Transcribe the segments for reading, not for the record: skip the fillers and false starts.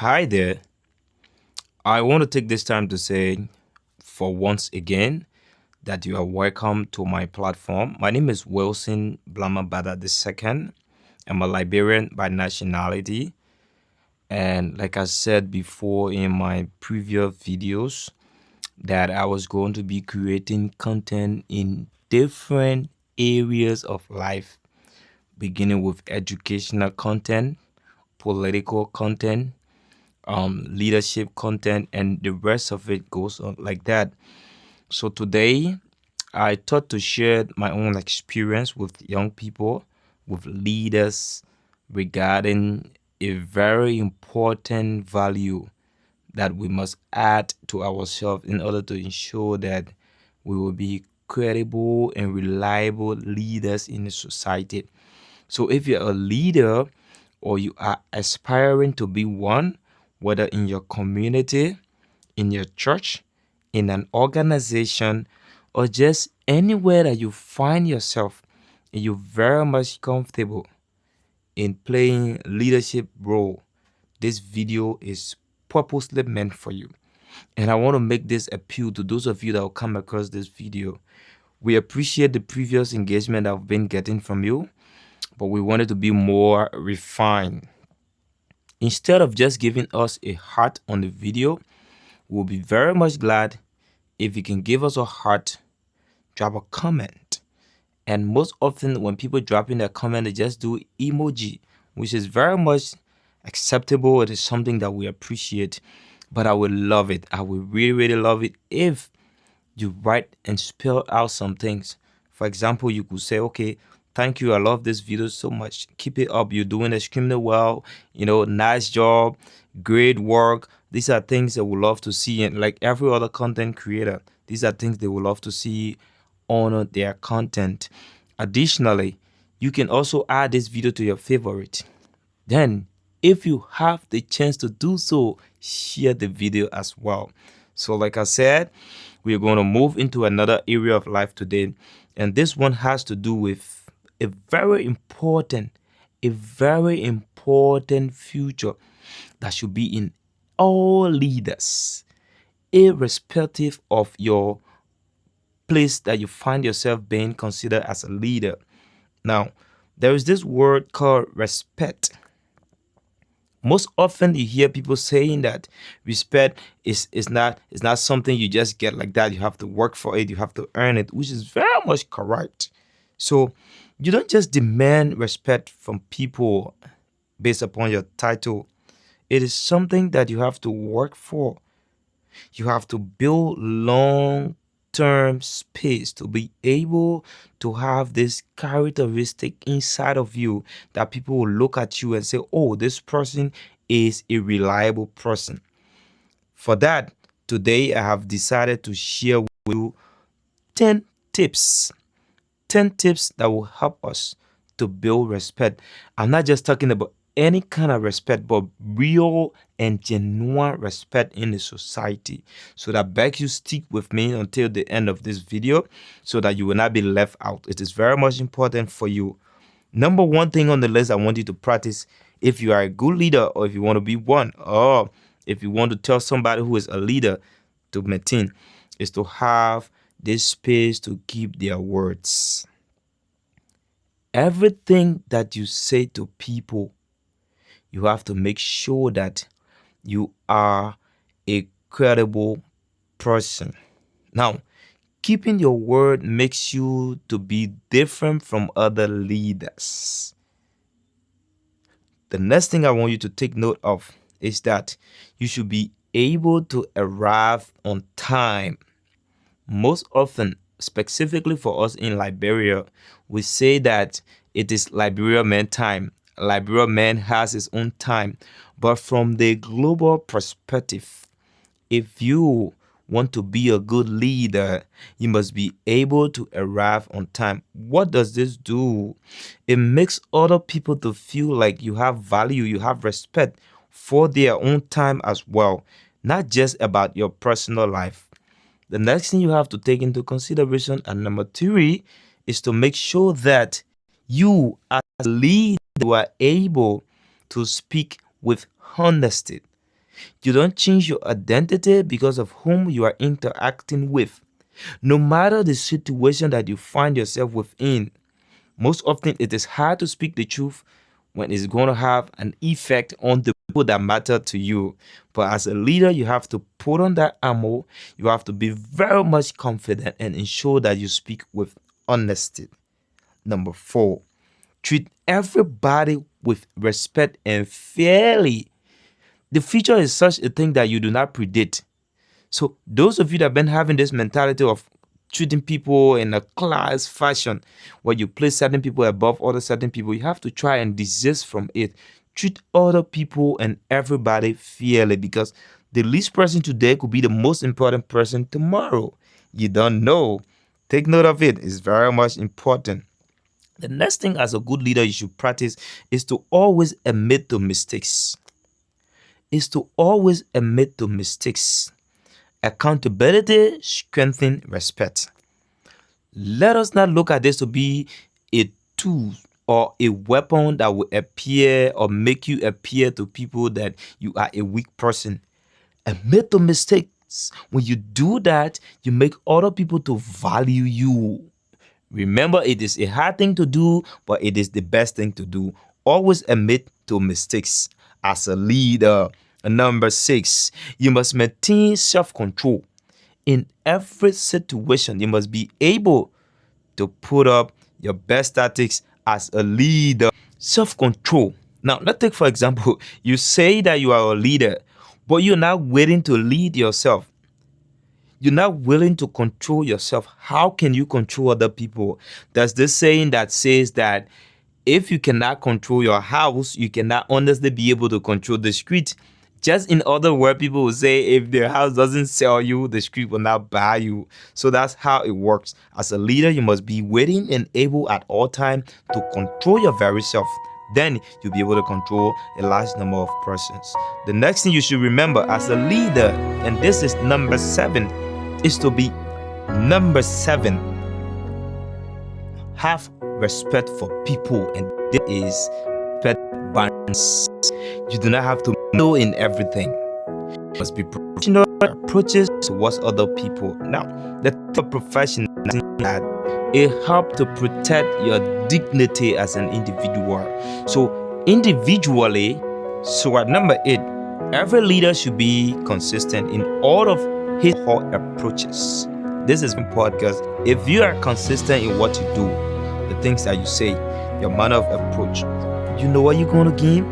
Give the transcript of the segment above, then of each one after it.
Hi there. I want to take this time to say, for once again, that you are welcome to my platform. My name is Wilson Blama Bada II. I'm a Liberian by nationality. And like I said before in my previous videos, that I was going to be creating content in different areas of life, beginning with educational content, political content, leadership content, and the rest of it goes on like that. So today, I thought to share my own experience with young people, with leaders regarding a very important value that we must add to ourselves in order to ensure that we will be credible and reliable leaders in the society. So if you're a leader or you are aspiring to be one, whether in your community, in your church, in an organization, or just anywhere that you find yourself and you're very much comfortable in playing leadership role, this video is purposely meant for you. And I want to make this appeal to those of you that will come across this video. We appreciate the previous engagement I've been getting from you, but we wanted to be more refined. Instead of just giving us a heart on the video, we'll be very much glad if you can give us a heart, drop a comment. And most often when people drop in a comment, they just do emoji, which is very much acceptable. It is something that we appreciate, but I would love it. I would really, really love it if you write and spell out some things. For example, you could say, okay, thank you. I love this video so much. Keep it up. You're doing extremely well. Nice job. Great work. These are things that we love to see. And like every other content creator, these are things they would love to see on their content. Additionally, you can also add this video to your favorite. Then, if you have the chance to do so, share the video as well. So like I said, we're going to move into another area of life today. And this one has to do with a very important future that should be in all leaders, irrespective of your place that you find yourself being considered as a leader. Now, there is this word called respect. Most often you hear people saying that respect is not something you just get like that. You have to work for it, you have to earn it, which is very much correct. So you don't just demand respect from people based upon your title. It is something that you have to work for. You have to build long-term space to be able to have this characteristic inside of you that people will look at you and say, oh, this person is a reliable person. For that, today I have decided to share with you 10 tips. 10 tips that will help us to build respect. I'm not just talking about any kind of respect, but real and genuine respect in the society. So that beg you stick with me until the end of this video so that you will not be left out. It is very much important for you. Number one thing on the list I want you to practice if you are a good leader or if you want to be one, or if you want to tell somebody who is a leader to maintain, is to have this space to keep their words. Everything that you say to people, you have to make sure that you are a credible person. Now, keeping your word makes you to be different from other leaders. The next thing I want you to take note of is that you should be able to arrive on time. Most often, specifically for us in Liberia, we say that it is Liberia man time. Liberia man has his own time. But from the global perspective, if you want to be a good leader, you must be able to arrive on time. What does this do? It makes other people to feel like you have value, you have respect for their own time as well, not just about your personal life. The next thing you have to take into consideration, and number three, is to make sure that as a leader, you are able to speak with honesty. You don't change your identity because of whom you are interacting with. No matter the situation that you find yourself within, most often it is hard to speak the truth when it's going to have an effect on the people that matter to you. But as a leader, you have to put on that armor. You have to be very much confident and ensure that you speak with honesty. Number 4, treat everybody with respect and fairly. The future is such a thing that you do not predict. So those of you that have been having this mentality of treating people in a class fashion where you place certain people above other certain people, you have to try and desist from it. Treat other people and everybody fairly, because the least person today could be the most important person tomorrow. You don't know. Take note of it. It's very much important. The next thing as a good leader you should practice is to always admit to mistakes. Accountability strengthens respect. Let us not look at this to be a tool or a weapon that will appear or make you appear to people that you are a weak person. Admit the mistakes. When you do that, you make other people to value you. Remember, it is a hard thing to do, but it is the best thing to do. Always admit to mistakes as a leader. And number 6, you must maintain self-control. In every situation, you must be able to put up your best tactics as a leader. Self-control. Now, let's take, for example, you say that you are a leader, but you're not willing to lead yourself. You're not willing to control yourself. How can you control other people? There's this saying that says that if you cannot control your house, you cannot honestly be able to control the street. Just in other words, people will say if the house doesn't sell you, the street will not buy you. So that's how it works. As a leader, you must be willing and able at all times to control your very self. Then you'll be able to control a large number of persons. The next thing you should remember as a leader, and this is number 7, is to be number 7. Have respect for people, and this is respect balance. You do not have to know in everything. You must be professional approaches towards other people. Now, the professionalism that it helps to protect your dignity as an individual. So individually, so at number 8, every leader should be consistent in all of his or her approaches. This is important because if you are consistent in what you do, the things that you say, your manner of approach, you know what you're going to gain?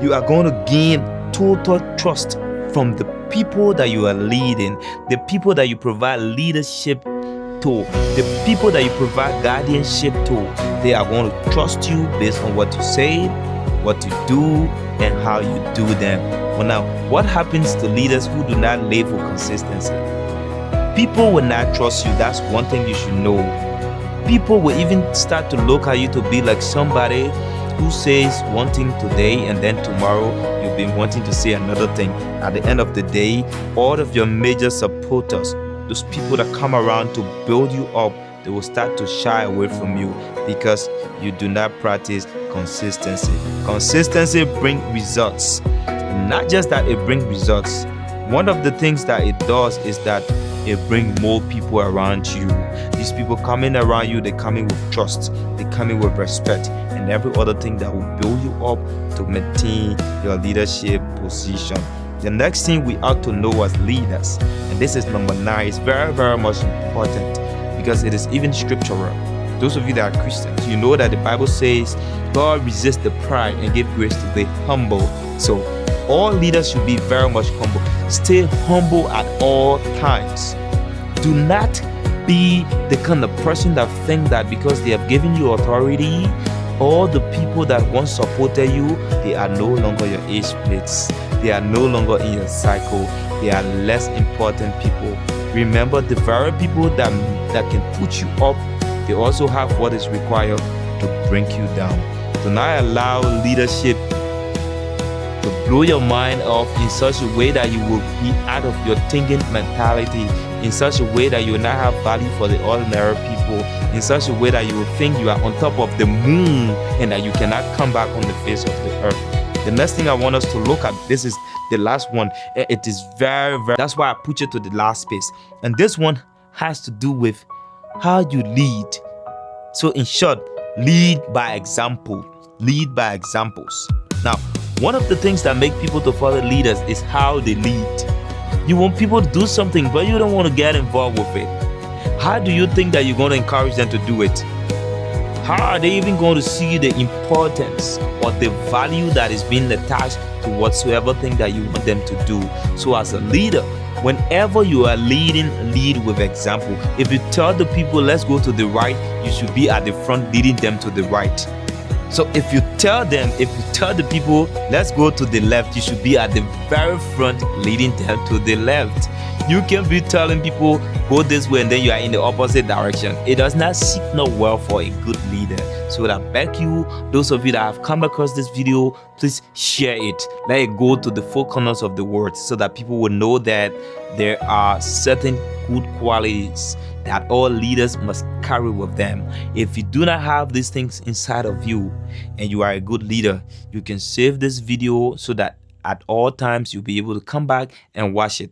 You are going to gain total trust from the people that you are leading, the people that you provide leadership to, the people that you provide guardianship to. They are going to trust you based on what you say, what you do, and how you do them. Well, now, what happens to leaders who do not live with consistency? People will not trust you. That's one thing you should know. People will even start to look at you to be like somebody who says one thing today and then tomorrow you've been wanting to say another thing. At the end of the day, all of your major supporters, those people that come around to build you up, they will start to shy away from you because you do not practice consistency. Consistency brings results. Not just that it brings results. One of the things that it does is that it brings more people around you. These people coming around you, they come in with trust, they come in with respect, and every other thing that will build you up to maintain your leadership position. The next thing we ought to know as leaders, and this is number 9, is very, very much important because it is even scriptural. Those of you that are Christians, you know that the Bible says God resists the proud and give grace to the humble. So all leaders should be very much humble. Stay humble at all times. Do not be the kind of person that think that because they have given you authority, all the people that once supported you, they are no longer your age mates. They are no longer in your cycle. They are less important people. Remember, the very people that can put you up, they also have what is required to bring you down. Do not allow leadership to blow your mind off in such a way that you will be out of your thinking mentality, in such a way that you will not have value for the ordinary people, in such a way that you will think you are on top of the moon and that you cannot come back on the face of the earth. The next thing I want us to look at, this is the last one. It is very, very, that's why I put you to the last space. And this one has to do with how you lead. So in short, lead by example. Lead by examples. Now, one of the things that make people to follow leaders is how they lead. You want people to do something, but you don't want to get involved with it. How do you think that you're going to encourage them to do it? How are they even going to see the importance or the value that is being attached to whatsoever thing that you want them to do? So as a leader, whenever you are leading, lead with example. If you tell the people, let's go to the right, you should be at the front leading them to the right. So if you tell the people, let's go to the left, you should be at the very front leading them to the left. You can be telling people, go this way, and then you are in the opposite direction. It does not signal well for a good leader. So I beg you, those of you that have come across this video, please share it. Let it go to the four corners of the world so that people will know that there are certain good qualities that all leaders must carry with them. If you do not have these things inside of you and you are a good leader, you can save this video so that at all times you'll be able to come back and watch it.